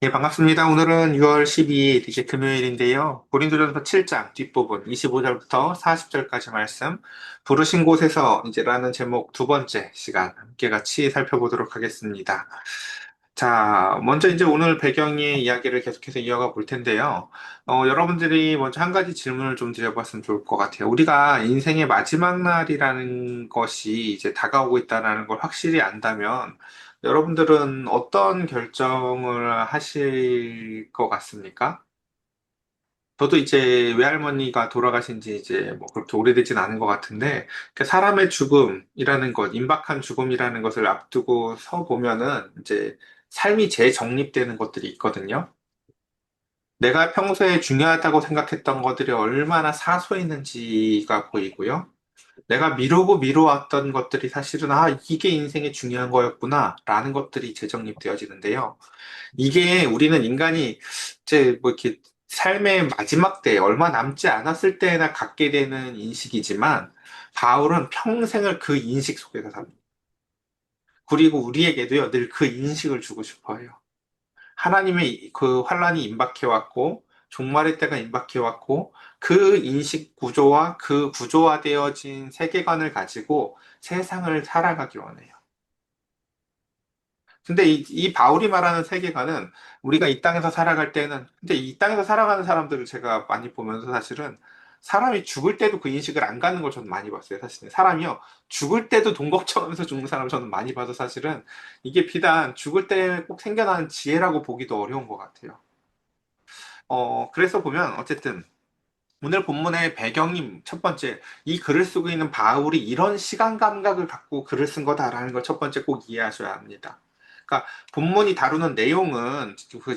예, 반갑습니다. 오늘은 6월 12일, 이제 금요일인데요. 고린도전서 7장 뒷부분 25절부터 40절까지 말씀, 부르신 곳에서 이제라는 제목 두 번째 시간 함께 같이 살펴보도록 하겠습니다. 자, 먼저 이제 오늘 배경의 이야기를 계속해서 이어가 볼 텐데요. 여러분들이 먼저 한 가지 질문을 좀 드려봤으면 좋을 것 같아요. 우리가 인생의 마지막 날이라는 것이 이제 다가오고 있다는 걸 확실히 안다면, 여러분들은 어떤 결정을 하실 것 같습니까? 저도 이제 외할머니가 돌아가신 지 이제 뭐 그렇게 오래되진 않은 것 같은데, 그 사람의 죽음이라는 것, 임박한 죽음이라는 것을 앞두고 서 보면은 이제 삶이 재정립되는 것들이 있거든요. 내가 평소에 중요하다고 생각했던 것들이 얼마나 사소했는지가 보이고요. 내가 미루고 미뤄왔던 것들이 사실은, 이게 인생의 중요한 거였구나, 라는 것들이 재정립되어지는데요. 이게 우리는 인간이 이제 뭐 이렇게 삶의 마지막 때, 얼마 남지 않았을 때나 갖게 되는 인식이지만, 바울은 평생을 그 인식 속에서 삽니다. 그리고 우리에게도요, 늘 그 인식을 주고 싶어 해요. 하나님의 그 환란이 임박해왔고, 종말의 때가 임박해왔고, 그 인식 구조와 그 구조화되어진 세계관을 가지고 세상을 살아가기 원해요. 근데 이 바울이 말하는 세계관은 우리가 이 땅에서 살아갈 때는, 근데 이 땅에서 살아가는 사람들을 제가 많이 보면서 사실은 사람이 죽을 때도 그 인식을 안 갖는 걸 저는 많이 봤어요. 사실은 사람이요, 죽을 때도 돈 걱정하면서 죽는 사람 저는 많이 봐서 사실은 이게 비단 죽을 때 꼭 생겨나는 지혜라고 보기도 어려운 것 같아요. 그래서 보면 어쨌든 오늘 본문의 배경이 첫 번째, 이 글을 쓰고 있는 바울이 이런 시간 감각을 갖고 글을 쓴 거다라는 걸 첫 번째 꼭 이해하셔야 합니다. 그러니까 본문이 다루는 내용은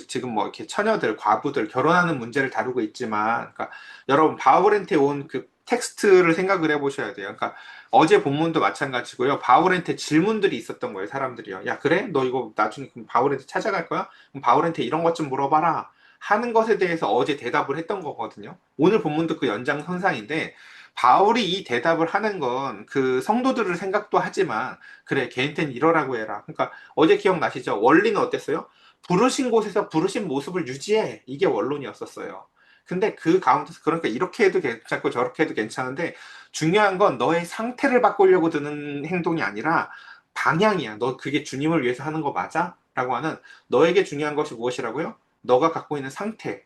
지금 뭐 이렇게 처녀들, 과부들, 결혼하는 문제를 다루고 있지만, 그러니까 여러분 바울한테 온 그 텍스트를 생각을 해보셔야 돼요. 그러니까 어제 본문도 마찬가지고요. 바울한테 질문들이 있었던 거예요, 사람들이요. 야, 그래? 너 이거 나중에 그럼 바울한테 찾아갈 거야? 그럼 바울한테 이런 것 좀 물어봐라. 하는 것에 대해서 어제 대답을 했던 거거든요. 오늘 본문도 그 연장선상인데, 바울이 이 대답을 하는 건 그 성도들을 생각도 하지만, 그래, 걔한테는 이러라고 해라. 그러니까 어제 기억나시죠? 원리는 어땠어요? 부르신 곳에서 부르신 모습을 유지해. 이게 원론이었었어요. 근데 그 가운데서, 그러니까 이렇게 해도 괜찮고 저렇게 해도 괜찮은데, 중요한 건 너의 상태를 바꾸려고 드는 행동이 아니라 방향이야. 너 그게 주님을 위해서 하는 거 맞아? 라고 하는, 너에게 중요한 것이 무엇이라고요? 너가 갖고 있는 상태.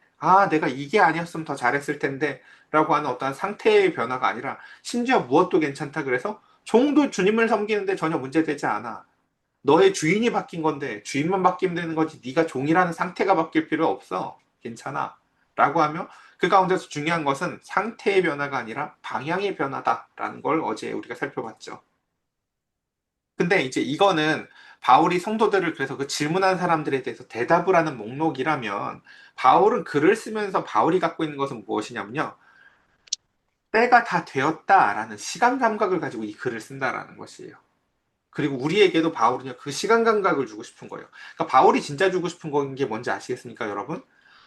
내가 이게 아니었으면 더 잘했을 텐데. 라고 하는 어떤 상태의 변화가 아니라, 심지어 무엇도 괜찮다 그래서 종도 주님을 섬기는데 전혀 문제되지 않아. 너의 주인이 바뀐 건데 주인만 바뀌면 되는 거지, 네가 종이라는 상태가 바뀔 필요 없어. 괜찮아. 라고 하며, 그 가운데서 중요한 것은 상태의 변화가 아니라 방향의 변화다라는 걸 어제 우리가 살펴봤죠. 근데 이제 이거는 바울이 성도들을, 그래서 그 질문한 사람들에 대해서 대답을 하는 목록이라면, 바울은 글을 쓰면서 바울이 갖고 있는 것은 무엇이냐면요, 때가 다 되었다라는 시간 감각을 가지고 이 글을 쓴다라는 것이에요. 그리고 우리에게도 바울은요, 그 시간 감각을 주고 싶은 거예요. 그러니까 바울이 진짜 주고 싶은 건 게 뭔지 아시겠습니까, 여러분?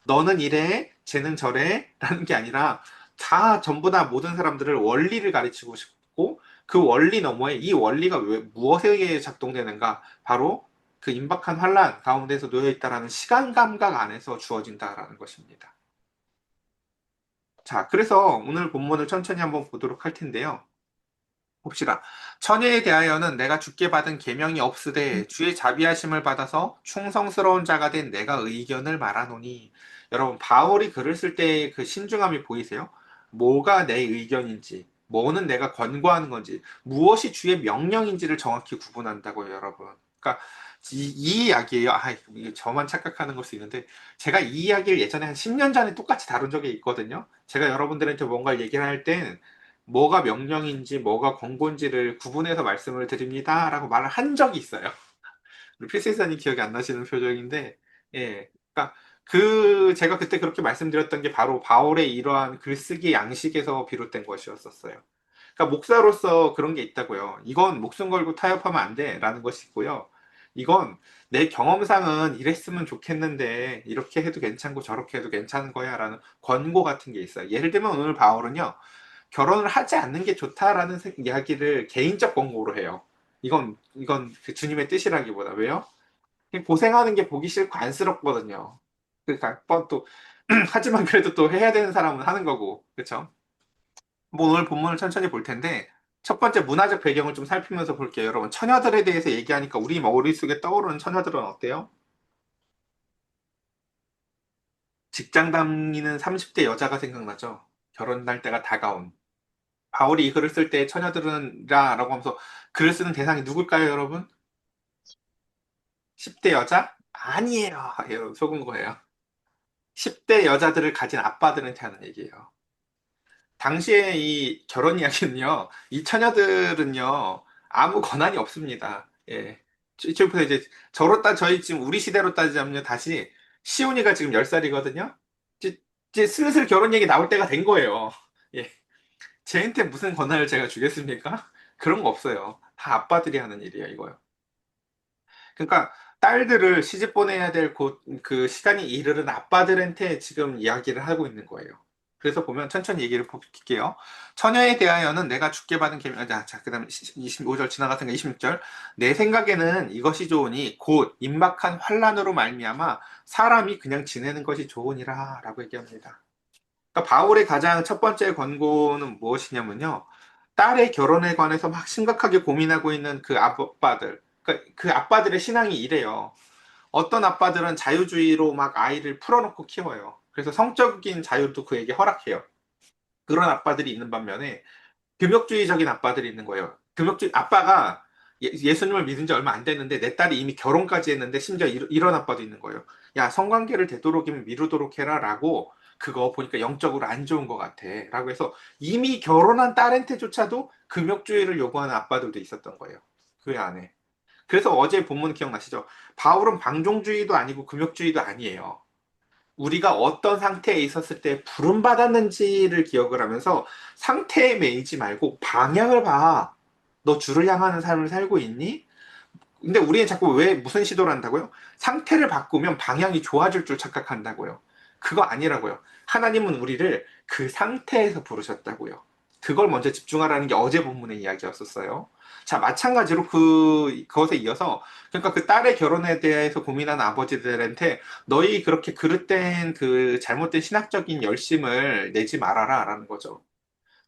너는 이래, 쟤는 저래, 라는 게 아니라, 다 전부 다 모든 사람들을 원리를 가르치고 싶고, 그 원리 너머에 이 원리가 무엇에 의해 작동되는가? 바로 그 임박한 환란 가운데서 놓여 있다라는 시간 감각 안에서 주어진다라는 것입니다. 자, 그래서 오늘 본문을 천천히 한번 보도록 할 텐데요. 봅시다. 처녀에 대하여는 내가 주께 받은 계명이 없으되 주의 자비하심을 받아서 충성스러운 자가 된 내가 의견을 말하노니. 여러분, 바울이 글을 쓸 때 그 신중함이 보이세요? 뭐가 내 의견인지, 뭐는 내가 권고하는 건지, 무엇이 주의 명령인지를 정확히 구분한다고요, 여러분. 그러니까 이 이야기예요. 이게 저만 착각하는 걸 수 있는데, 제가 이 이야기를 예전에 한 10년 전에 똑같이 다룬 적이 있거든요. 제가 여러분들한테 뭔가를 얘기를 할 땐 뭐가 명령인지 뭐가 권고인지를 구분해서 말씀을 드립니다라고 말을 한 적이 있어요. 우리 필승사님 기억이 안 나시는 표정인데, 예, 그러니까 그 제가 그때 그렇게 말씀드렸던 게 바로 바울의 이러한 글쓰기 양식에서 비롯된 것이었었어요. 그러니까 목사로서 그런 게 있다고요. 이건 목숨 걸고 타협하면 안 돼라는 것이 있고요. 이건 내 경험상은 이랬으면 좋겠는데 이렇게 해도 괜찮고 저렇게 해도 괜찮은 거야라는 권고 같은 게 있어요. 예를 들면 오늘 바울은요, 결혼을 하지 않는 게 좋다라는 이야기를 개인적 권고로 해요. 이건 그 주님의 뜻이라기보다. 왜요? 고생하는 게 보기 싫고 안쓰럽거든요. 그러니까 또 하지만 그래도 또 해야 되는 사람은 하는 거고, 그렇죠? 뭐 오늘 본문을 천천히 볼 텐데 첫 번째 문화적 배경을 좀 살피면서 볼게요, 여러분. 처녀들에 대해서 얘기하니까 우리 머릿속에 떠오르는 처녀들은 어때요? 직장 다니는 30대 여자가 생각나죠? 결혼할 때가 다가온. 바울이 이 글을 쓸 때 처녀들은라라고 하면서 글을 쓰는 대상이 누굴까요, 여러분? 10대 여자? 아니에요. 여러분 속은 거예요. 10대 여자들을 가진 아빠들한테 하는 얘기예요. 당시에 이 결혼 이야기는요, 이 처녀들은요, 아무 권한이 없습니다. 예. 이쪽부터 이제, 저희 지금 우리 시대로 따지자면요, 다시, 시온이가 지금 10살이거든요? 이제 슬슬 결혼 얘기 나올 때가 된 거예요. 예. 쟤한테 무슨 권한을 제가 주겠습니까? 그런 거 없어요. 다 아빠들이 하는 일이에요, 이거요. 그러니까 딸들을 시집 보내야 될 그 시간이 이르는 아빠들한테 지금 이야기를 하고 있는 거예요. 그래서 보면 천천히 얘기를 볼게요. 처녀에 대하여는 내가 주께 받은 계명, 자, 그다음 25절 지나갔으니까 26절. 내 생각에는 이것이 좋으니 곧 임박한 환란으로 말미암아 사람이 그냥 지내는 것이 좋으니라라고 얘기합니다. 그러니까 바울의 가장 첫 번째 권고는 무엇이냐면요. 딸의 결혼에 관해서 막 심각하게 고민하고 있는 그 아빠들, 그러니까 그 아빠들의 신앙이 이래요. 어떤 아빠들은 자유주의로 막 아이를 풀어놓고 키워요. 그래서 성적인 자유도 그에게 허락해요. 그런 아빠들이 있는 반면에 금욕주의적인 아빠들이 있는 거예요. 아빠가 예수님을 믿은 지 얼마 안 됐는데 내 딸이 이미 결혼까지 했는데 심지어 이런 아빠도 있는 거예요. 야, 성관계를 되도록이면 미루도록 해라라고 그거 보니까 영적으로 안 좋은 것 같아. 라고 해서 이미 결혼한 딸한테조차도 금욕주의를 요구하는 아빠들도 있었던 거예요. 그 안에. 그래서 어제 본문 기억나시죠? 바울은 방종주의도 아니고 금욕주의도 아니에요. 우리가 어떤 상태에 있었을 때 부름받았는지를 기억을 하면서 상태에 매이지 말고 방향을 봐. 너 주를 향하는 삶을 살고 있니? 근데 우리는 자꾸 왜 무슨 시도를 한다고요? 상태를 바꾸면 방향이 좋아질 줄 착각한다고요. 그거 아니라고요. 하나님은 우리를 그 상태에서 부르셨다고요. 그걸 먼저 집중하라는 게 어제 본문의 이야기였었어요. 자, 마찬가지로 그것에 이어서, 그러니까 그 딸의 결혼에 대해서 고민하는 아버지들한테 너희 그렇게 그릇된 그 잘못된 신학적인 열심을 내지 말아라 라는 거죠.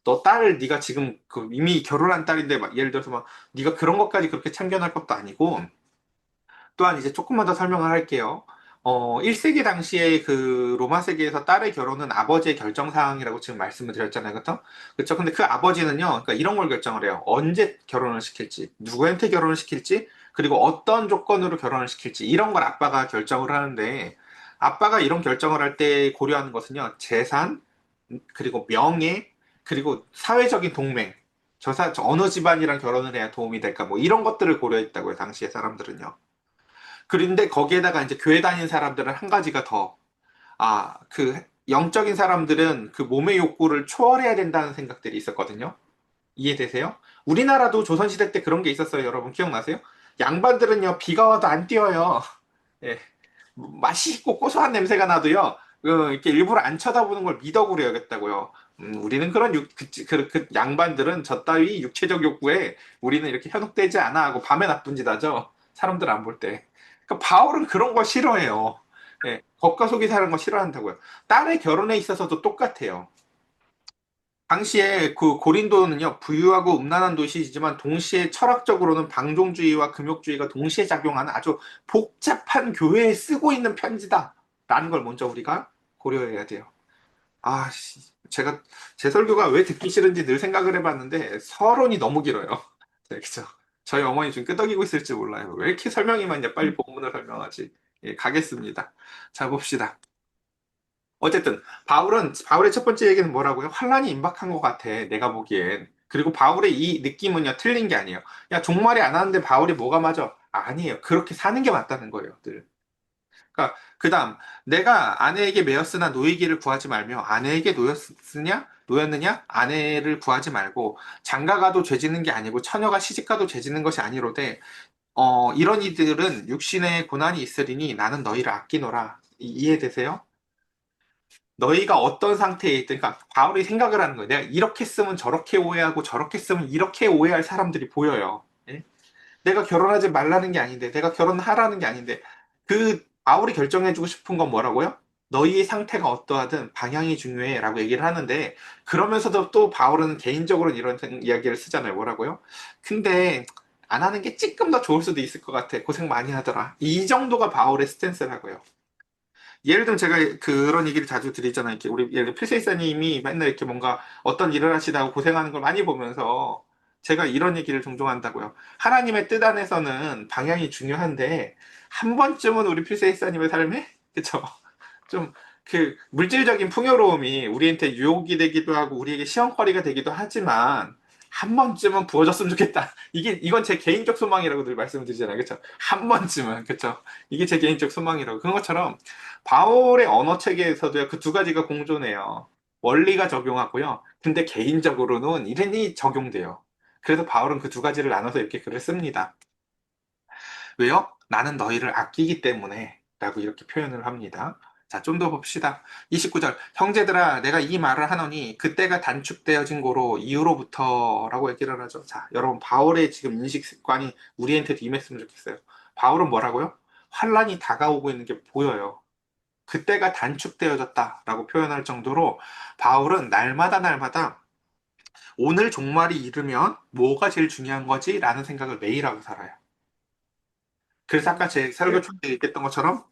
너 딸을 네가 지금 그 이미 결혼한 딸인데 막 예를 들어서 막 네가 그런 것까지 그렇게 참견할 것도 아니고 또한 이제 조금만 더 설명을 할게요. 1세기 당시에 그 로마 세계에서 딸의 결혼은 아버지의 결정 사항이라고 지금 말씀을 드렸잖아요. 그렇죠? 그렇죠? 근데 그 아버지는요. 그러니까 이런 걸 결정을 해요. 언제 결혼을 시킬지, 누구한테 결혼을 시킬지, 그리고 어떤 조건으로 결혼을 시킬지 이런 걸 아빠가 결정을 하는데 아빠가 이런 결정을 할 때 고려하는 것은요. 재산, 그리고 명예, 그리고 사회적인 동맹. 저 어느 집안이랑 결혼을 해야 도움이 될까? 뭐 이런 것들을 고려했다고요. 당시의 사람들은요. 그런데 거기에다가 이제 교회 다니는 사람들은 한 가지가 더, 그 영적인 사람들은 그 몸의 욕구를 초월해야 된다는 생각들이 있었거든요. 이해되세요? 우리나라도 조선시대 때 그런 게 있었어요. 여러분 기억나세요? 양반들은요, 비가 와도 안 뛰어요. 예. 맛있고 고소한 냄새가 나도요, 이렇게 일부러 안 쳐다보는 걸 미덕으로 여겼다고요. 우리는 그 양반들은 저 따위 육체적 욕구에 우리는 이렇게 현혹되지 않아 하고 밤에 나쁜 짓 하죠. 사람들 안 볼 때. 그러니까 바울은 그런 거 싫어해요. 예, 겉과 속이 사는 거 싫어한다고요. 딸의 결혼에 있어서도 똑같아요. 당시에 그 고린도는요, 부유하고 음란한 도시이지만 동시에 철학적으로는 방종주의와 금욕주의가 동시에 작용하는 아주 복잡한 교회에 쓰고 있는 편지다. 라는 걸 먼저 우리가 고려해야 돼요. 제가 제 설교가 왜 듣기 싫은지 늘 생각을 해봤는데 서론이 너무 길어요. 네, 그죠? 저희 어머니 좀 끄덕이고 있을지 몰라요. 왜 이렇게 설명이 많냐? 빨리 본문을 설명하지. 예, 가겠습니다. 자, 봅시다. 어쨌든 바울의 첫 번째 얘기는 뭐라고요? 환란이 임박한 것 같아. 내가 보기엔. 그리고 바울의 이 느낌은요, 틀린 게 아니에요. 야, 종말이 안 왔는데 바울이 뭐가 맞아? 아니에요. 그렇게 사는 게 맞다는 거예요, 늘. 그러니까 그다음 내가 아내에게 매였으나 노이기를 구하지 말며 아내에게 노였느냐 아내를 구하지 말고 장가가도 죄지는 게 아니고 처녀가 시집가도 죄지는 것이 아니로되 이런 이들은 육신의 고난이 있으리니 나는 너희를 아끼노라. 이해되세요? 너희가 어떤 상태에 있든, 그러니까 바울이 생각을 하는 거예요. 내가 이렇게 쓰면 저렇게 오해하고 저렇게 쓰면 이렇게 오해할 사람들이 보여요. 예? 내가 결혼하지 말라는 게 아닌데, 내가 결혼하라는 게 아닌데, 그 바울이 결정해주고 싶은 건 뭐라고요? 너희의 상태가 어떠하든 방향이 중요해라고 얘기를 하는데, 그러면서도 또 바울은 개인적으로 이런 이야기를 쓰잖아요. 뭐라고요? 근데 안 하는 게 조금 더 좋을 수도 있을 것 같아. 고생 많이 하더라. 이 정도가 바울의 스탠스라고요. 예를 들면 제가 그런 얘기를 자주 드리잖아요. 이렇게 우리 예를 들어 필세이사님이 맨날 이렇게 뭔가 어떤 일을 하시다고 고생하는 걸 많이 보면서 제가 이런 얘기를 종종 한다고요. 하나님의 뜻 안에서는 방향이 중요한데 한 번쯤은 우리 필세이사님의 삶에 그쵸? 좀 그 물질적인 풍요로움이 우리한테 유혹이 되기도 하고 우리에게 시험거리가 되기도 하지만 한 번쯤은 부어졌으면 좋겠다. 이건 제 개인적 소망이라고 늘 말씀을 드리잖아요. 그쵸? 한 번쯤은 그쵸? 이게 제 개인적 소망이라고. 그런 것처럼 바울의 언어 체계에서도요, 그 두 가지가 공존해요. 원리가 적용하고요. 근데 개인적으로는 이른이 적용돼요. 그래서 바울은 그 두 가지를 나눠서 이렇게 글을 씁니다. 왜요? 나는 너희를 아끼기 때문에 라고 이렇게 표현을 합니다. 자, 좀 더 봅시다. 29절. 형제들아, 내가 이 말을 하노니 그때가 단축되어진 고로 이후로부터 라고 얘기를 하죠. 자, 여러분, 바울의 지금 인식 습관이 우리한테도 임했으면 좋겠어요. 바울은 뭐라고요? 환란이 다가오고 있는 게 보여요. 그때가 단축되어졌다라고 표현할 정도로 바울은 날마다 날마다 오늘 종말이 이르면 뭐가 제일 중요한 거지? 라는 생각을 매일 하고 살아요. 그래서 아까 제 설교 초대 얘기했던 것처럼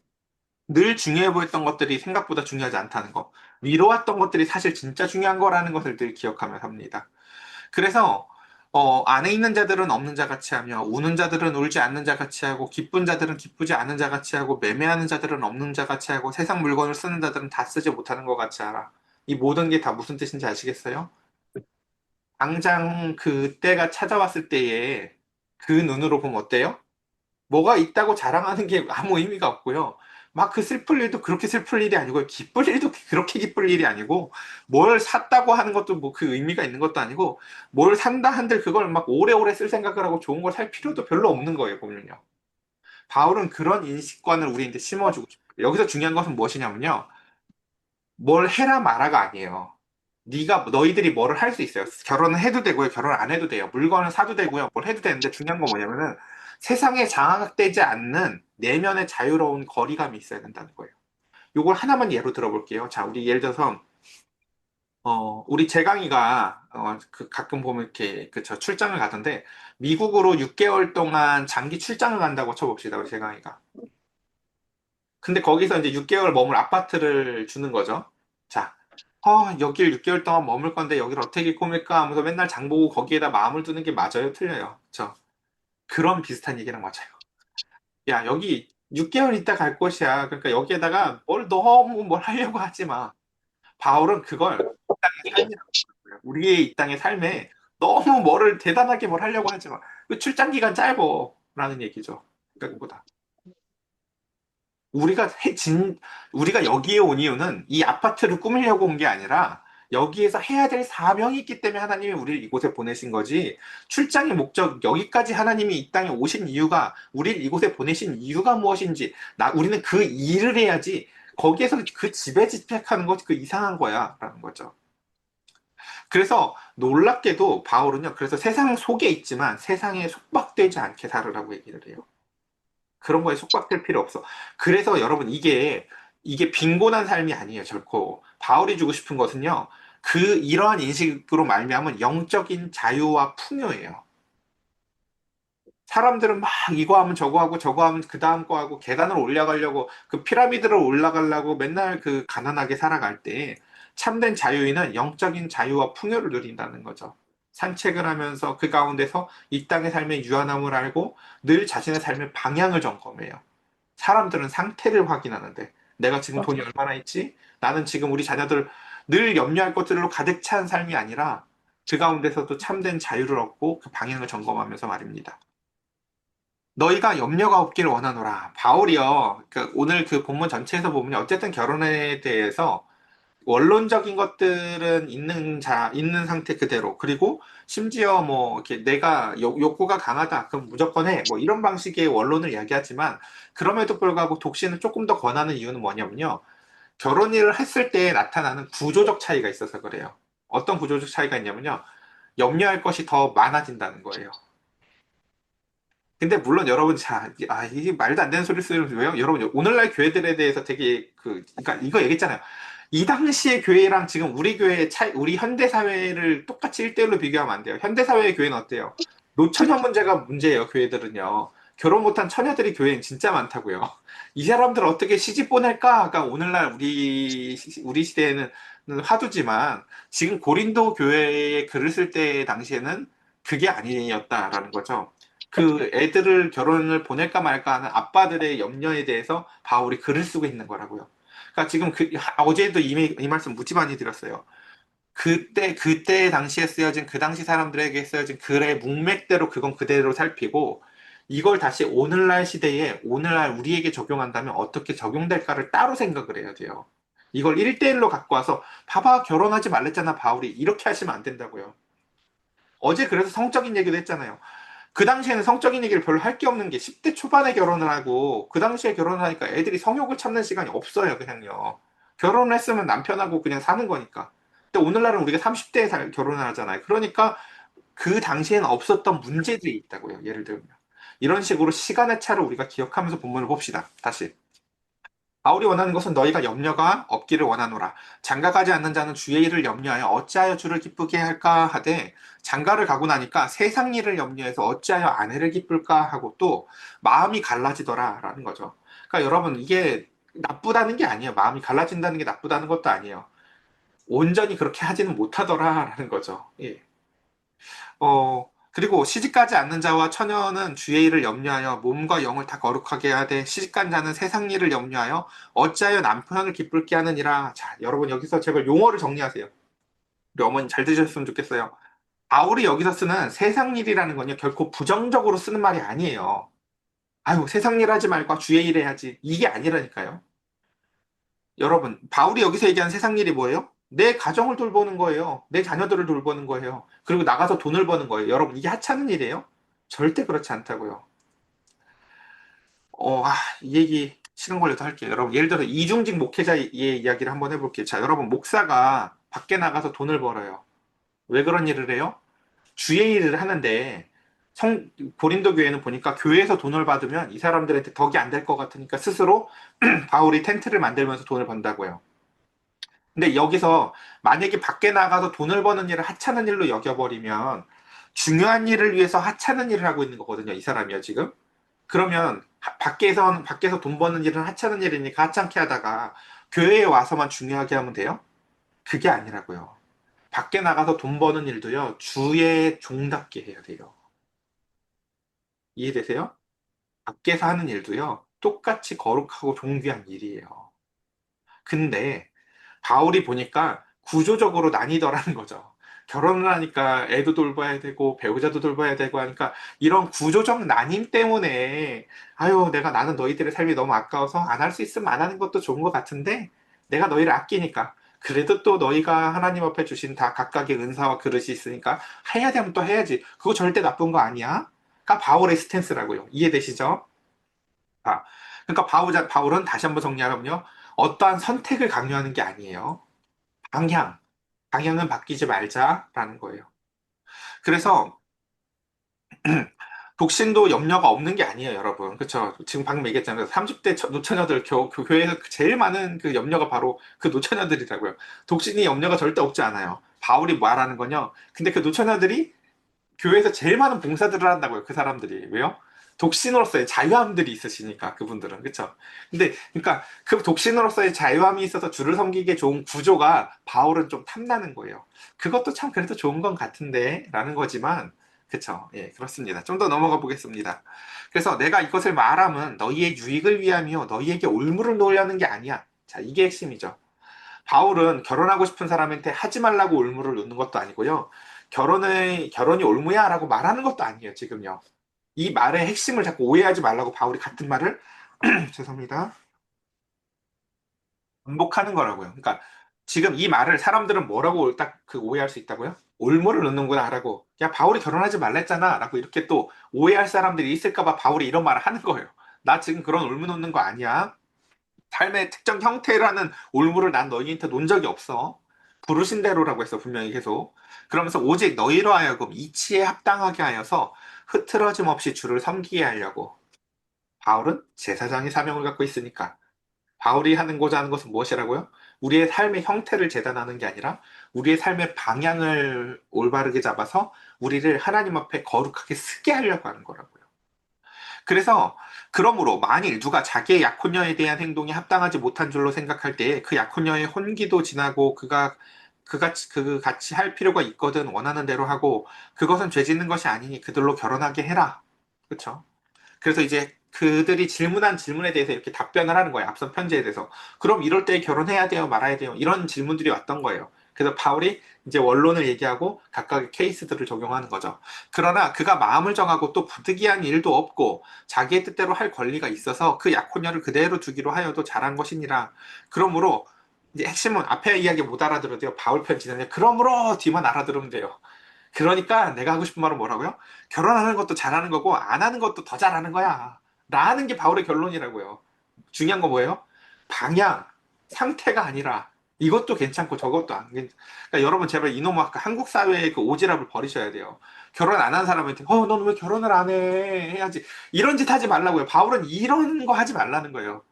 늘 중요해 보였던 것들이 생각보다 중요하지 않다는 거. 미뤄왔던 것들이 사실 진짜 중요한 거라는 것을 늘 기억하며 삽니다. 그래서 안에 있는 자들은 없는 자 같이 하며 우는 자들은 울지 않는 자 같이 하고 기쁜 자들은 기쁘지 않은 자 같이 하고 매매하는 자들은 없는 자 같이 하고 세상 물건을 쓰는 자들은 다 쓰지 못하는 것 같이 하라. 이 모든 게 다 무슨 뜻인지 아시겠어요? 당장 그 때가 찾아왔을 때에 그 눈으로 보면 어때요? 뭐가 있다고 자랑하는 게 아무 의미가 없고요. 막 그 슬플 일도 그렇게 슬플 일이 아니고, 기쁠 일도 그렇게 기쁠 일이 아니고, 뭘 샀다고 하는 것도 뭐 그 의미가 있는 것도 아니고, 뭘 산다 한들 그걸 막 오래오래 쓸 생각을 하고 좋은 걸 살 필요도 별로 없는 거예요, 보면요. 바울은 그런 인식관을 우리한테 심어주고 싶어요. 여기서 중요한 것은 무엇이냐면요. 뭘 해라 마라가 아니에요. 너희들이 뭐를 할 수 있어요. 결혼은 해도 되고요. 결혼 안 해도 돼요. 물건을 사도 되고요. 뭘 해도 되는데 중요한 건 뭐냐면은 세상에 장악되지 않는 내면의 자유로운 거리감이 있어야 된다는 거예요. 요걸 하나만 예로 들어볼게요. 자, 우리 예를 들어서 우리 재강이가 그 가끔 보면 이렇게 그저 출장을 가던데 미국으로 6개월 동안 장기 출장을 간다고 쳐봅시다. 우리 재강이가. 근데 거기서 이제 6개월 머물 아파트를 주는 거죠. 자, 여길 6개월 동안 머물 건데 여기를 어떻게 꾸밀까 하면서 맨날 장 보고 거기에다 마음을 두는 게 맞아요? 틀려요? 그런 비슷한 얘기랑 맞아요. 야, 여기 6개월 있다 갈 곳이야. 그러니까 여기에다가 뭘 너무 뭘 하려고 하지 마. 바울은 그걸 이 땅의 삶이라고 부르고요. 우리의 이 땅의 삶에 너무 뭐를 대단하게 뭘 하려고 하지 마. 그 출장 기간 짧어. 라는 얘기죠. 생각보다. 우리가 해- 진, 우리가 여기에 온 이유는 이 아파트를 꾸미려고 온 게 아니라 여기에서 해야 될 사명이 있기 때문에 하나님이 우리를 이곳에 보내신 거지. 출장의 목적, 여기까지 하나님이 이 땅에 오신 이유가, 우리를 이곳에 보내신 이유가 무엇인지, 우리는 그 일을 해야지. 거기에서 그 집에 집착하는 것, 그 이상한 거야. 라는 거죠. 그래서 놀랍게도 바울은요, 그래서 세상 속에 있지만 세상에 속박되지 않게 살으라고 얘기를 해요. 그런 거에 속박될 필요 없어. 그래서 여러분 이게 빈곤한 삶이 아니에요, 결코. 바울이 주고 싶은 것은요. 이러한 인식으로 말미암은 영적인 자유와 풍요예요. 사람들은 막 이거 하면 저거 하고 저거 하면 그 다음 거 하고 계단을 올라가려고 그 피라미드를 올라가려고 맨날 그 가난하게 살아갈 때 참된 자유인은 영적인 자유와 풍요를 누린다는 거죠. 산책을 하면서 그 가운데서 이 땅의 삶의 유한함을 알고 늘 자신의 삶의 방향을 점검해요. 사람들은 상태를 확인하는데 내가 지금 돈이 얼마나 있지? 나는 지금 우리 자녀들 늘 염려할 것들로 가득 찬 삶이 아니라 그 가운데서도 참된 자유를 얻고 그 방향을 점검하면서 말입니다. 너희가 염려가 없기를 원하노라. 바울이요. 오늘 그 본문 전체에서 보면 어쨌든 결혼에 대해서 원론적인 것들은 있는 상태 그대로. 그리고 심지어 뭐, 이렇게 내가 욕구가 강하다. 그럼 무조건 해. 뭐 이런 방식의 원론을 이야기하지만 그럼에도 불구하고 독신을 조금 더 권하는 이유는 뭐냐면요. 결혼을 했을 때 나타나는 구조적 차이가 있어서 그래요. 어떤 구조적 차이가 있냐면요. 염려할 것이 더 많아진다는 거예요. 근데 물론 여러분, 자, 이게 말도 안 되는 소리 쓰는 왜요? 여러분, 오늘날 교회들에 대해서 되게 그러니까 이거 얘기했잖아요. 이 당시의 교회랑 지금 우리 교회의 차이, 우리 현대 사회를 똑같이 1대1로 비교하면 안 돼요. 현대 사회의 교회는 어때요? 노처녀 문제가 문제예요, 교회들은요. 결혼 못한 처녀들이 교회엔 진짜 많다고요. 이 사람들 어떻게 시집 보낼까?가 오늘날 우리 시대에는 화두지만 지금 고린도 교회에 글을 쓸 때 당시에는 그게 아니었다라는 거죠. 그 애들을 결혼을 보낼까 말까 하는 아빠들의 염려에 대해서 바울이 글을 쓰고 있는 거라고요. 그러니까 지금 어제도 이 말씀 무지 많이 드렸어요. 그때 당시에 쓰여진 그 당시 사람들에게 쓰여진 글의 문맥대로 그건 그대로 살피고 이걸 다시 오늘날 시대에 오늘날 우리에게 적용한다면 어떻게 적용될까를 따로 생각을 해야 돼요. 이걸 1대1로 갖고 와서 봐봐 결혼하지 말랬잖아 바울이 이렇게 하시면 안 된다고요. 어제 그래서 성적인 얘기도 했잖아요. 그 당시에는 성적인 얘기를 별로 할 게 없는 게 10대 초반에 결혼을 하고 그 당시에 결혼을 하니까 애들이 성욕을 참는 시간이 없어요, 그냥요. 결혼을 했으면 남편하고 그냥 사는 거니까. 근데 오늘날은 우리가 30대에 결혼을 하잖아요. 그러니까 그 당시에는 없었던 문제들이 있다고요, 예를 들면. 이런 식으로 시간의 차를 우리가 기억하면서 본문을 봅시다. 다시. 바울이 원하는 것은 너희가 염려가 없기를 원하노라. 장가가지 않는 자는 주의 일을 염려하여 어찌하여 주를 기쁘게 할까 하되 장가를 가고 나니까 세상 일을 염려해서 어찌하여 아내를 기쁠까 하고 또 마음이 갈라지더라라는 거죠. 그러니까 여러분 이게 나쁘다는 게 아니에요. 마음이 갈라진다는 게 나쁘다는 것도 아니에요. 온전히 그렇게 하지는 못하더라라는 거죠. 예. 그리고 시집가지 않는 자와 처녀는 주의 일을 염려하여 몸과 영을 다 거룩하게 하되 시집간 자는 세상 일을 염려하여 어찌하여 남편을 기쁠게 하느니라. 자, 여러분 여기서 제발 용어를 정리하세요. 우리 어머니 잘 들으셨으면 좋겠어요. 바울이 여기서 쓰는 세상 일이라는 건요, 결코 부정적으로 쓰는 말이 아니에요. 아유, 세상 일 하지 말고 주의 일 해야지. 이게 아니라니까요. 여러분, 바울이 여기서 얘기하는 세상 일이 뭐예요? 내 가정을 돌보는 거예요. 내 자녀들을 돌보는 거예요. 그리고 나가서 돈을 버는 거예요. 여러분, 이게 하찮은 일이에요? 절대 그렇지 않다고요. 이 얘기 시간 걸려도 할게요. 여러분, 예를 들어 이중직 목회자의 이야기를 한번 해볼게요. 자, 여러분, 목사가 밖에 나가서 돈을 벌어요. 왜 그런 일을 해요? 주의 일을 하는데 고린도 교회는 보니까 교회에서 돈을 받으면 이 사람들한테 덕이 안 될 것 같으니까 스스로 바울이 텐트를 만들면서 돈을 번다고요. 근데 여기서 만약에 밖에 나가서 돈을 버는 일을 하찮은 일로 여겨버리면 중요한 일을 위해서 하찮은 일을 하고 있는 거거든요. 이 사람이요, 지금. 그러면 밖에서 돈 버는 일은 하찮은 일이니까 하찮게 하다가 교회에 와서만 중요하게 하면 돼요? 그게 아니라고요. 밖에 나가서 돈 버는 일도요, 주의 종답게 해야 돼요. 이해되세요? 밖에서 하는 일도요, 똑같이 거룩하고 존귀한 일이에요. 근데 바울이 보니까 구조적으로 나뉘더라는 거죠. 결혼을 하니까 애도 돌봐야 되고 배우자도 돌봐야 되고 하니까 이런 구조적 나뉜 때문에 아유 내가 나는 너희들의 삶이 너무 아까워서 안 할 수 있으면 안 하는 것도 좋은 것 같은데 내가 너희를 아끼니까 그래도 또 너희가 하나님 앞에 주신 다 각각의 은사와 그릇이 있으니까 해야 되면 또 해야지. 그거 절대 나쁜 거 아니야. 가 바울의 스탠스라고요. 이해되시죠? 아, 그러니까 바울은 다시 한번 정리하면요. 어떠한 선택을 강요하는 게 아니에요. 방향, 방향은 바뀌지 말자라는 거예요. 그래서 독신도 염려가 없는 게 아니에요, 여러분. 그렇죠? 지금 방금 얘기했잖아요. 30대 노처녀들 교회에서 제일 많은 그 염려가 바로 그 노처녀들이라고요. 독신이 염려가 절대 없지 않아요. 바울이 말하는 건요. 근데 그 노처녀들이 교회에서 제일 많은 봉사들을 한다고요. 그 사람들이. 왜요? 독신으로서의 자유함들이 있으시니까 그분들은 그쵸? 근데 그러니까 그 독신으로서의 자유함이 있어서 주를 섬기기에 좋은 구조가 바울은 좀 탐나는 거예요. 그것도 참 그래도 좋은 건 같은데 라는 거지만 그쵸? 예, 그렇습니다. 좀 더 넘어가 보겠습니다. 그래서 내가 이것을 말함은 너희의 유익을 위함이요 너희에게 올무를 놓으려는 게 아니야. 자, 이게 핵심이죠. 바울은 결혼하고 싶은 사람한테 하지 말라고 올무를 놓는 것도 아니고요. 결혼이 올무야라고 말하는 것도 아니에요, 지금요. 이 말의 핵심을 자꾸 오해하지 말라고 바울이 같은 말을, 죄송합니다. 반복하는 거라고요. 그러니까 지금 이 말을 사람들은 뭐라고 딱 그 오해할 수 있다고요? 올무를 놓는구나 하라고. 야, 바울이 결혼하지 말랬잖아. 라고 이렇게 또 오해할 사람들이 있을까봐 바울이 이런 말을 하는 거예요. 나 지금 그런 올무 놓는 거 아니야. 삶의 특정 형태라는 올무를 난 너희한테 놓은 적이 없어. 부르신 대로라고 했어, 분명히 계속. 그러면서 오직 너희로 하여금 이치에 합당하게 하여서 흐트러짐 없이 주를 섬기게 하려고. 바울은 제사장의 사명을 갖고 있으니까. 바울이 하는고자 하는 것은 무엇이라고요? 우리의 삶의 형태를 재단하는 게 아니라 우리의 삶의 방향을 올바르게 잡아서 우리를 하나님 앞에 거룩하게 쓰게 하려고 하는 거라고요. 그래서 그러므로 만일 누가 자기의 약혼녀에 대한 행동이 합당하지 못한 줄로 생각할 때에 그 약혼녀의 혼기도 지나고 그 같이 할 필요가 있거든 원하는 대로 하고 그것은 죄 짓는 것이 아니니 그들로 결혼하게 해라. 그렇죠? 그래서 이제 그들이 질문한 질문에 대해서 이렇게 답변을 하는 거예요. 앞선 편지에 대해서. 그럼 이럴 때 결혼해야 돼요? 말아야 돼요? 이런 질문들이 왔던 거예요. 그래서 바울이 이제 원론을 얘기하고 각각의 케이스들을 적용하는 거죠. 그러나 그가 마음을 정하고 또 부득이한 일도 없고 자기의 뜻대로 할 권리가 있어서 그 약혼녀를 그대로 두기로 하여도 잘한 것이니라. 그러므로 이제 핵심은 앞에 이야기 못 알아들어도 돼요. 바울 편지는 그러므로 뒤만 알아들으면 돼요. 그러니까 내가 하고 싶은 말은 뭐라고요? 결혼하는 것도 잘하는 거고 안 하는 것도 더 잘하는 거야. 라는 게 바울의 결론이라고요. 중요한 거 뭐예요? 방향, 상태가 아니라 이것도 괜찮고 저것도 안 괜찮. 그러니까 여러분 제발 이놈 아까 한국 사회의 그 오지랖을 버리셔야 돼요. 결혼 안 한 사람한테 넌 왜 결혼을 안 해? 해야지. 이런 짓 하지 말라고요. 바울은 이런 거 하지 말라는 거예요.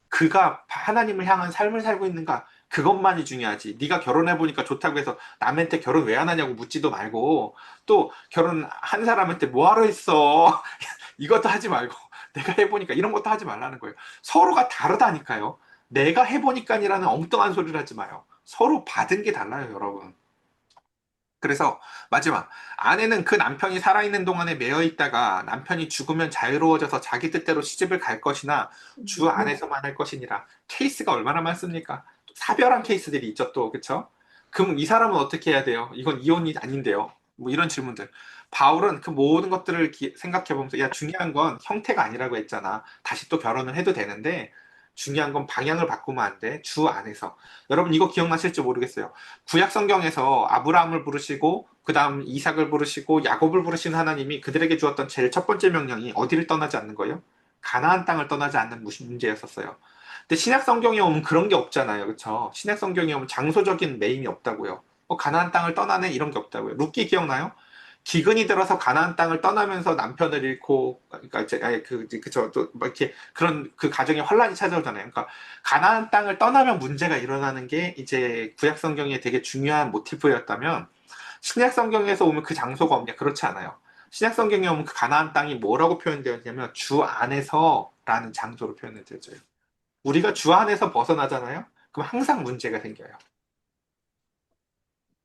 그가 하나님을 향한 삶을 살고 있는가 그것만이 중요하지. 네가 결혼해 보니까 좋다고 해서 남한테 결혼 왜 안 하냐고 묻지도 말고 또 결혼한 사람한테 뭐하러 했어 이것도 하지 말고 내가 해보니까 이런 것도 하지 말라는 거예요. 서로가 다르다니까요. 내가 해보니까니라는 엉뚱한 소리를 하지 마요. 서로 받은 게 달라요, 여러분. 그래서 마지막 아내는 그 남편이 살아있는 동안에 매여 있다가 남편이 죽으면 자유로워져서 자기 뜻대로 시집을 갈 것이나 주 안에서만 할 것이니라. 케이스가 얼마나 많습니까? 사별한 케이스들이 있죠 또 그쵸? 그럼 이 사람은 어떻게 해야 돼요? 이건 이혼이 아닌데요. 뭐 이런 질문들. 바울은 그 모든 것들을 생각해 보면서 야 중요한 건 형태가 아니라고 했잖아. 다시 또 결혼을 해도 되는데 중요한 건 방향을 바꾸면 안 돼. 주 안에서. 여러분 이거 기억나실지 모르겠어요. 구약 성경에서 아브라함을 부르시고 그다음 이삭을 부르시고 야곱을 부르신 하나님이 그들에게 주었던 제일 첫 번째 명령이 어디를 떠나지 않는 거예요? 가나안 땅을 떠나지 않는 문제였었어요. 근데 신약 성경에 오면 그런 게 없잖아요. 그렇죠? 신약 성경에 오면 장소적인 메인이 없다고요. 가나안 땅을 떠나네 이런 게 없다고요. 룻기 기억나요? 기근이 들어서 가나안 땅을 떠나면서 남편을 잃고 그러니까 이제 아예 그저 또 뭐 이렇게 그런 그 가정에 환란이 찾아오잖아요. 그러니까 가나안 땅을 떠나면 문제가 일어나는 게 이제 구약 성경에 되게 중요한 모티프였다면 신약 성경에서 오면 그 장소가 없냐? 그렇지 않아요. 신약 성경에 오면 그 가나안 땅이 뭐라고 표현되어 있냐면 주 안에서라는 장소로 표현되어요. 우리가 주 안에서 벗어나잖아요. 그럼 항상 문제가 생겨요.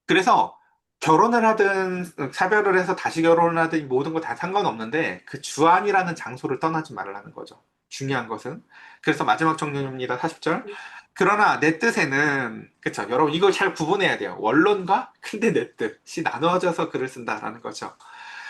그래서 결혼을 하든 사별을 해서 다시 결혼을 하든 모든 거 다 상관없는데 그 주안이라는 장소를 떠나지 말라는 거죠. 중요한 것은. 그래서 마지막 정리입니다. 40절. 그러나 내 뜻에는 그쵸 여러분 이걸 잘 구분해야 돼요. 원론과 근데 내 뜻이 나누어져서 글을 쓴다라는 거죠.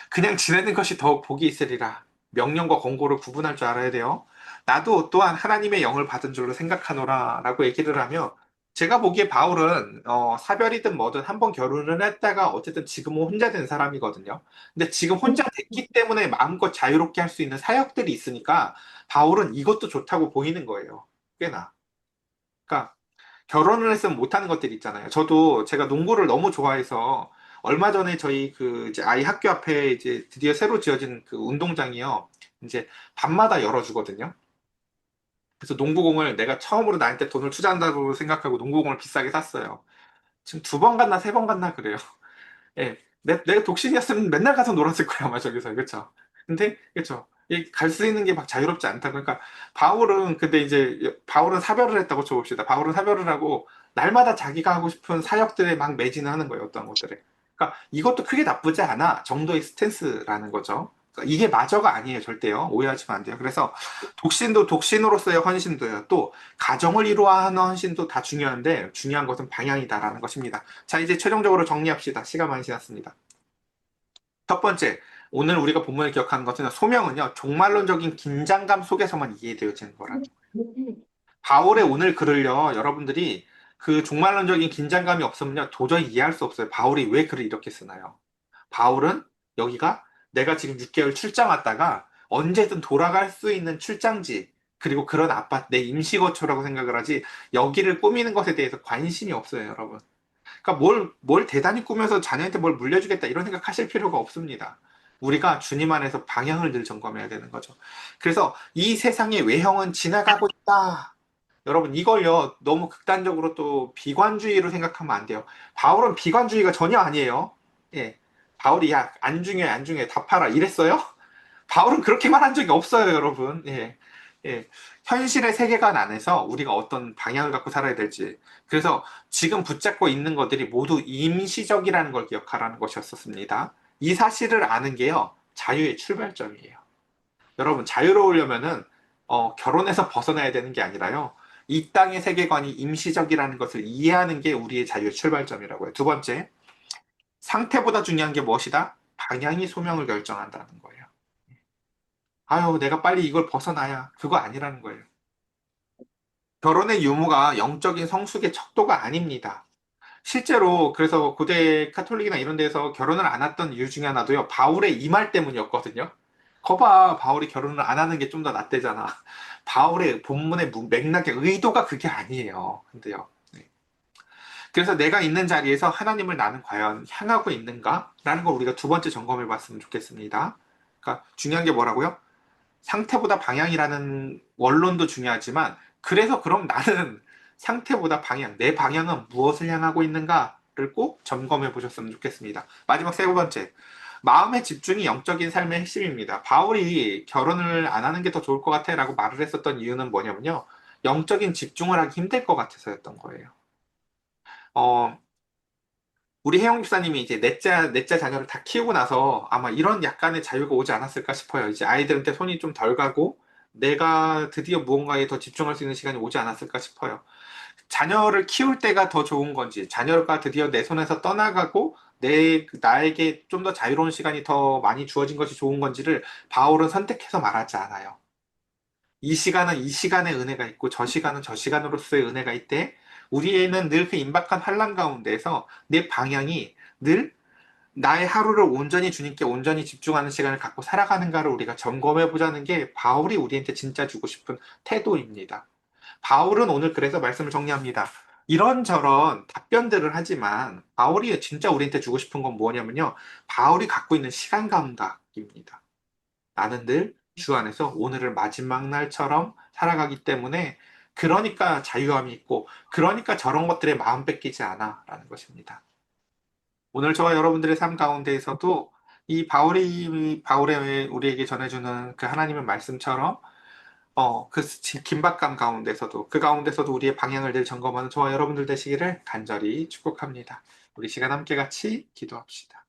그냥 지내는 것이 더욱 복이 있으리라. 명령과 권고를 구분할 줄 알아야 돼요. 나도 또한 하나님의 영을 받은 줄로 생각하노라 라고 얘기를 하며 제가 보기에 바울은 사별이든 뭐든 한번 결혼을 했다가 어쨌든 지금은 혼자 된 사람이거든요. 근데 지금 혼자 됐기 때문에 마음껏 자유롭게 할 수 있는 사역들이 있으니까 바울은 이것도 좋다고 보이는 거예요. 꽤나. 그러니까 결혼을 했으면 못하는 것들이 있잖아요. 저도 제가 농구를 너무 좋아해서 얼마 전에 저희 그 이제 아이 학교 앞에 이제 드디어 새로 지어진 그 운동장이요. 이제 밤마다 열어주거든요. 그래서 농구공을 내가 처음으로 나한테 돈을 투자한다고 생각하고 농구공을 비싸게 샀어요. 지금 두 번 갔나 세 번 갔나 그래요. 예. 내가 독신이었으면 맨날 가서 놀았을 거야, 아마 저기서. 그쵸? 근데, 그쵸? 갈 수 있는 게 막 자유롭지 않다. 그러니까, 근데 이제, 바울은 사별을 했다고 쳐봅시다. 바울은 사별을 하고, 날마다 자기가 하고 싶은 사역들에 막 매진을 하는 거예요, 어떤 것들에. 그러니까, 이것도 크게 나쁘지 않아. 정도의 스탠스라는 거죠. 그러니까 이게 마저가 아니에요, 절대요. 오해하시면 안 돼요. 그래서, 독신도 독신으로서의 헌신도요. 또, 가정을 이루어하는 헌신도 다 중요한데, 중요한 것은 방향이다라는 것입니다. 자, 이제 최종적으로 정리합시다. 시간 많이 지났습니다. 첫 번째, 오늘 우리가 본문을 기억하는 것은 소명은요, 종말론적인 긴장감 속에서만 이해되어지는 거라는 거예요. 바울의 오늘 글을요, 여러분들이 그 종말론적인 긴장감이 없으면요, 도저히 이해할 수 없어요. 바울이 왜 글을 이렇게 쓰나요? 바울은 여기가 내가 지금 6개월 출장 왔다가 언제든 돌아갈 수 있는 출장지, 그리고 그런 아파트, 내 임시거처라고 생각을 하지, 여기를 꾸미는 것에 대해서 관심이 없어요, 여러분. 그러니까 뭘 대단히 꾸며서 자녀한테 뭘 물려주겠다 이런 생각 하실 필요가 없습니다. 우리가 주님 안에서 방향을 늘 점검해야 되는 거죠. 그래서 이 세상의 외형은 지나가고 있다. 여러분, 이걸요, 너무 극단적으로 또 비관주의로 생각하면 안 돼요. 바울은 비관주의가 전혀 아니에요. 예. 바울이 야, 안 중요해, 안 중요해. 다 팔아. 이랬어요? 바울은 그렇게 말한 적이 없어요, 여러분. 예. 예. 현실의 세계관 안에서 우리가 어떤 방향을 갖고 살아야 될지. 그래서 지금 붙잡고 있는 것들이 모두 임시적이라는 걸 기억하라는 것이었습니다. 이 사실을 아는 게요, 자유의 출발점이에요. 여러분, 자유로우려면은, 결혼해서 벗어나야 되는 게 아니라요, 이 땅의 세계관이 임시적이라는 것을 이해하는 게 우리의 자유의 출발점이라고요. 두 번째, 상태보다 중요한 게 무엇이다? 방향이 소명을 결정한다는 거예요. 아유, 내가 빨리 이걸 벗어나야. 그거 아니라는 거예요. 결혼의 유무가 영적인 성숙의 척도가 아닙니다. 실제로 그래서 고대 카톨릭이나 이런 데서 결혼을 안 했던 이유 중에 하나도요, 바울의 이 말 때문이었거든요. 거봐, 바울이 결혼을 안 하는 게 좀 더 낫대잖아. 바울의 본문의 맥락의 의도가 그게 아니에요. 근데요. 네. 그래서 내가 있는 자리에서 하나님을 나는 과연 향하고 있는가? 라는 걸 우리가 두 번째 점검해 봤으면 좋겠습니다. 그러니까 중요한 게 뭐라고요? 상태보다 방향이라는 원론도 중요하지만, 그래서 그럼 나는 상태보다 방향, 내 방향은 무엇을 향하고 있는가를 꼭 점검해 보셨으면 좋겠습니다. 마지막 세 번째, 마음의 집중이 영적인 삶의 핵심입니다. 바울이 결혼을 안 하는 게 더 좋을 것 같아 라고 말을 했었던 이유는 뭐냐면요, 영적인 집중을 하기 힘들 것 같아서였던 거예요. 어, 우리 혜영 집사님이 이제 넷째 자녀를 다 키우고 나서 아마 이런 약간의 자유가 오지 않았을까 싶어요. 이제 아이들한테 손이 좀 덜 가고 내가 드디어 무언가에 더 집중할 수 있는 시간이 오지 않았을까 싶어요. 자녀를 키울 때가 더 좋은 건지, 자녀가 드디어 내 손에서 떠나가고 나에게 좀 더 자유로운 시간이 더 많이 주어진 것이 좋은 건지를 바울은 선택해서 말하지 않아요. 이 시간은 이 시간의 은혜가 있고 저 시간은 저 시간으로서의 은혜가 있대. 우리에는 늘 그 임박한 환란 가운데서 내 방향이 늘 나의 하루를 온전히 주님께 온전히 집중하는 시간을 갖고 살아가는가를 우리가 점검해 보자는 게 바울이 우리한테 진짜 주고 싶은 태도입니다. 바울은 오늘 그래서 말씀을 정리합니다. 이런저런 답변들을 하지만 바울이 진짜 우리한테 주고 싶은 건 뭐냐면요, 바울이 갖고 있는 시간 감각입니다. 나는 늘 주 안에서 오늘을 마지막 날처럼 살아가기 때문에, 그러니까 자유함이 있고, 그러니까 저런 것들에 마음 뺏기지 않아 라는 것입니다. 오늘 저와 여러분들의 삶 가운데에서도 이 바울의 우리에게 전해주는 그 하나님의 말씀처럼, 그 긴박감 가운데서도, 그 가운데서도 우리의 방향을 늘 점검하는 저와 여러분들 되시기를 간절히 축복합니다. 우리 시간 함께 같이 기도합시다.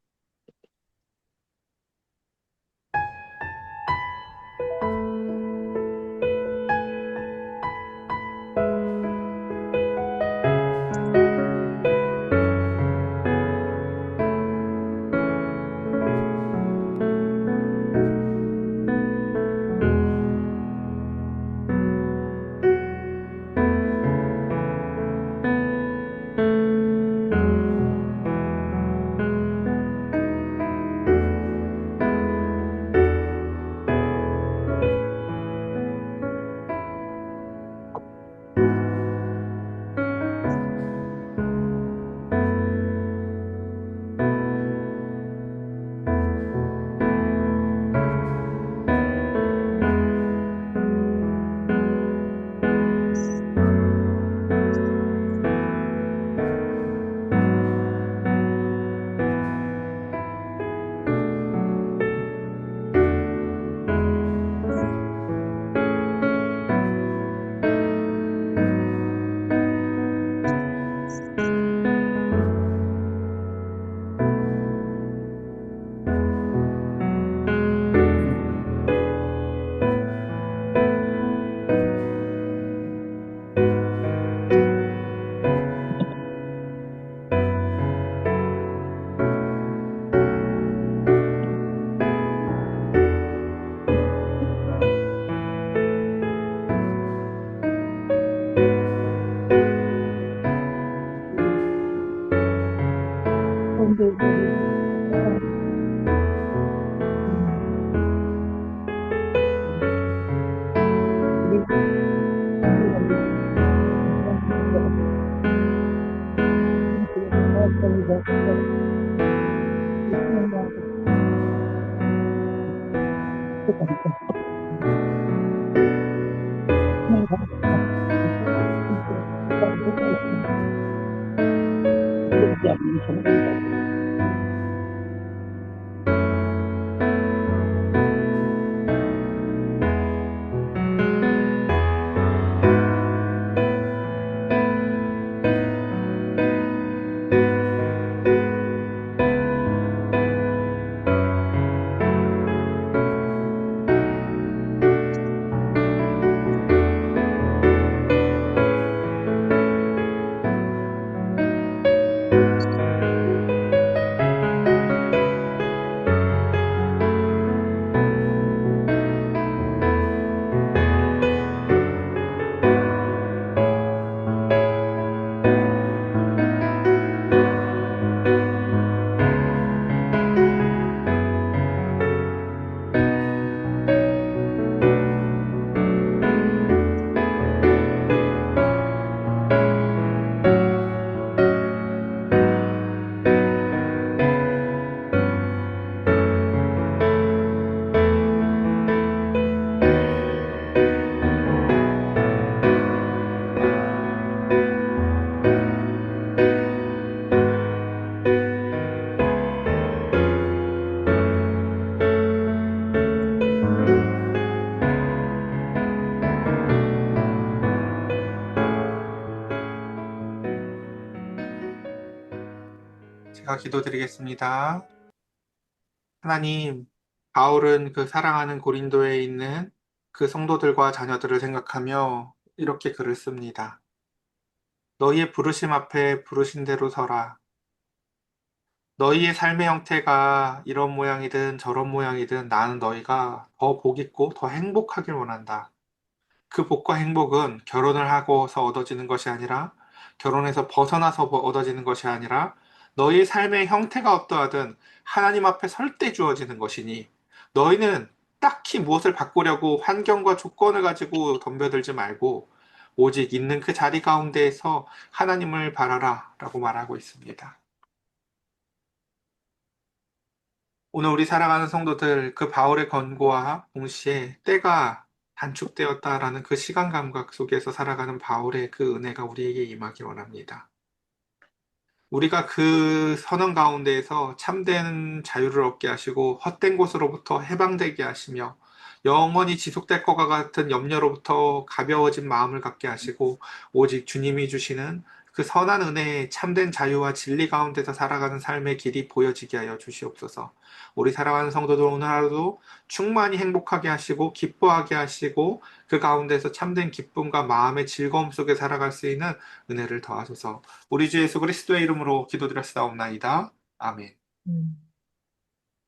제가 기도드리겠습니다. 하나님, 바울은 그 사랑하는 고린도에 있는 그 성도들과 자녀들을 생각하며 이렇게 글을 씁니다. 너희의 부르심 앞에 부르신 대로 서라. 너희의 삶의 형태가 이런 모양이든 저런 모양이든 나는 너희가 더 복 있고 더 행복하길 원한다. 그 복과 행복은 결혼을 하고서 얻어지는 것이 아니라 결혼에서 벗어나서 얻어지는 것이 아니라 너희의 삶의 형태가 어떠하든 하나님 앞에 설 때 주어지는 것이니 너희는 딱히 무엇을 바꾸려고 환경과 조건을 가지고 덤벼들지 말고 오직 있는 그 자리 가운데에서 하나님을 바라라 라고 말하고 있습니다. 오늘 우리 사랑하는 성도들, 그 바울의 권고와 동시에 때가 단축되었다라는 그 시간 감각 속에서 살아가는 바울의 그 은혜가 우리에게 임하기 원합니다. 우리가 그 선언 가운데에서 참된 자유를 얻게 하시고 헛된 곳으로부터 해방되게 하시며 영원히 지속될 것과 같은 염려로부터 가벼워진 마음을 갖게 하시고 오직 주님이 주시는 그 선한 은혜의 참된 자유와 진리 가운데서 살아가는 삶의 길이 보여지게 하여 주시옵소서. 우리 사랑하는 성도들 오늘 하루도 충만히 행복하게 하시고 기뻐하게 하시고 그 가운데서 참된 기쁨과 마음의 즐거움 속에 살아갈 수 있는 은혜를 더하소서. 우리 주 예수 그리스도의 이름으로 기도드렸사옵나이다. 아멘.